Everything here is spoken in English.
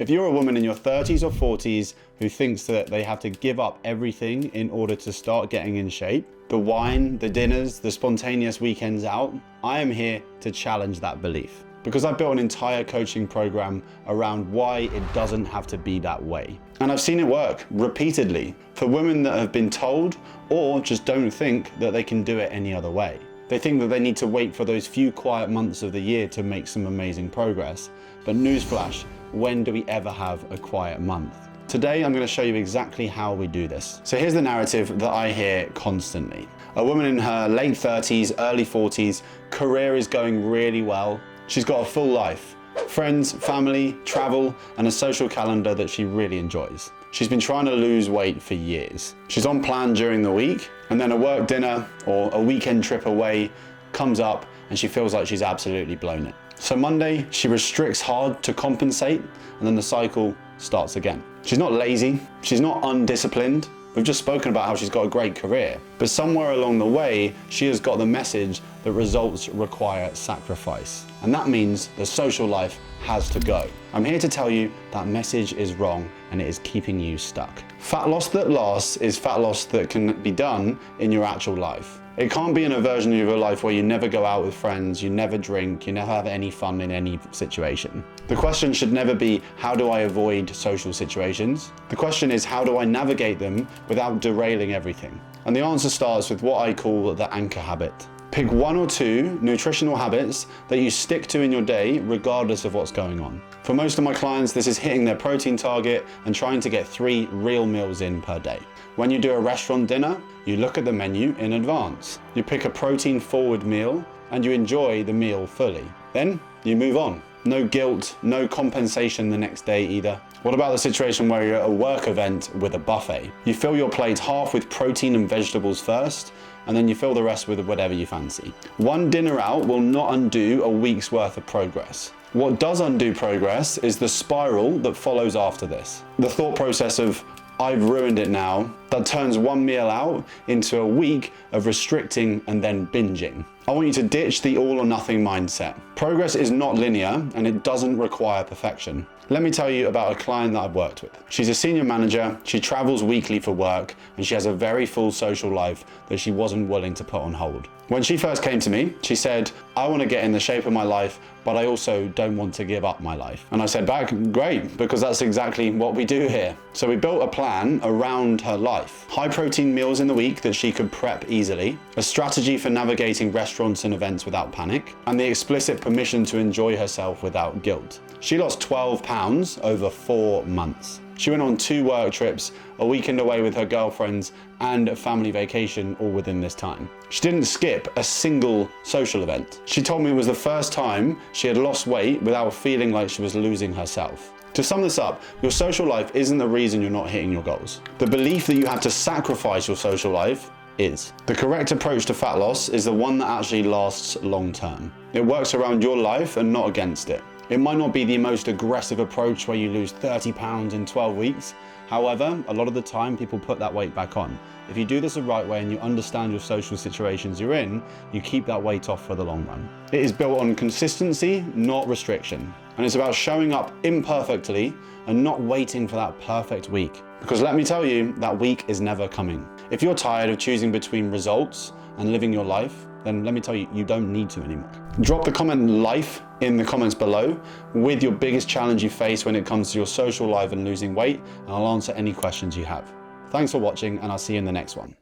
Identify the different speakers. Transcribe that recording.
Speaker 1: If you're a woman in your 30s or 40s who thinks that they have to give up everything in order to start getting in shape, the wine, the dinners, the spontaneous weekends out, I am here to challenge that belief. Because I've built an entire coaching program around why it doesn't have to be that way. And I've seen it work repeatedly for women that have been told or just don't think that they can do it any other way. They think that they need to wait for those few quiet months of the year to make some amazing progress. But newsflash, when do we ever have a quiet month? Today, I'm going to show you exactly how we do this. So here's the narrative that I hear constantly. A woman in her late 30s, early 40s, career is going really well. She's got a full life, friends, family, travel, and a social calendar that she really enjoys. She's been trying to lose weight for years. She's on plan during the week, and then a work dinner or a weekend trip away comes up and she feels like she's absolutely blown it. So Monday, she restricts hard to compensate, and then the cycle starts again. She's not lazy, she's not undisciplined. We've just spoken about how she's got a great career, but somewhere along the way, she has got the message that results require sacrifice. And that means the social life has to go. I'm here to tell you that message is wrong and it is keeping you stuck. Fat loss that lasts is fat loss that can be done in your actual life. It can't be in a version of your life where you never go out with friends, you never drink, you never have any fun in any situation. The question should never be, how do I avoid social situations? The question is, how do I navigate them without derailing everything? And the answer starts with what I call the anchor habit. Pick one or two nutritional habits that you stick to in your day, regardless of what's going on. For most of my clients, this is hitting their protein target and trying to get 3 real meals in per day. When you do a restaurant dinner, you look at the menu in advance. You pick a protein-forward meal and you enjoy the meal fully. Then you move on. No guilt, no compensation the next day either. What about the situation where you're at a work event with a buffet? You fill your plate half with protein and vegetables first, and then you fill the rest with whatever you fancy. One dinner out will not undo a week's worth of progress. What does undo progress is the spiral that follows after this. The thought process of, I've ruined it now, that turns one meal out into a week of restricting and then binging. I want you to ditch the all or nothing mindset. Progress is not linear and it doesn't require perfection. Let me tell you about a client that I've worked with. She's a senior manager, she travels weekly for work, and she has a very full social life that she wasn't willing to put on hold. When she first came to me, she said, I want to get in the shape of my life, but I also don't want to give up my life. And I said back, great, because that's exactly what we do here. So we built a plan around her life. High protein meals in the week that she could prep easily, a strategy for navigating restaurants and events without panic, and the explicit permission to enjoy herself without guilt. She lost 12 pounds over 4 months. She went on 2 work trips, a weekend away with her girlfriends, and a family vacation all within this time. She didn't skip a single social event. She told me it was the first time she had lost weight without feeling like she was losing herself. To sum this up, your social life isn't the reason you're not hitting your goals. The belief that you have to sacrifice your social life is. The correct approach to fat loss is the one that actually lasts long term. It works around your life and not against it. It might not be the most aggressive approach where you lose 30 pounds in 12 weeks. However, a lot of the time people put that weight back on. If you do this the right way and you understand your social situations you're in, you keep that weight off for the long run. It is built on consistency, not restriction. And it's about showing up imperfectly and not waiting for that perfect week. Because let me tell you, that week is never coming. If you're tired of choosing between results and living your life, then let me tell you, you don't need to anymore. Drop the comment life in the comments below with your biggest challenge you face when it comes to your social life and losing weight, and I'll answer any questions you have. Thanks for watching, and I'll see you in the next one.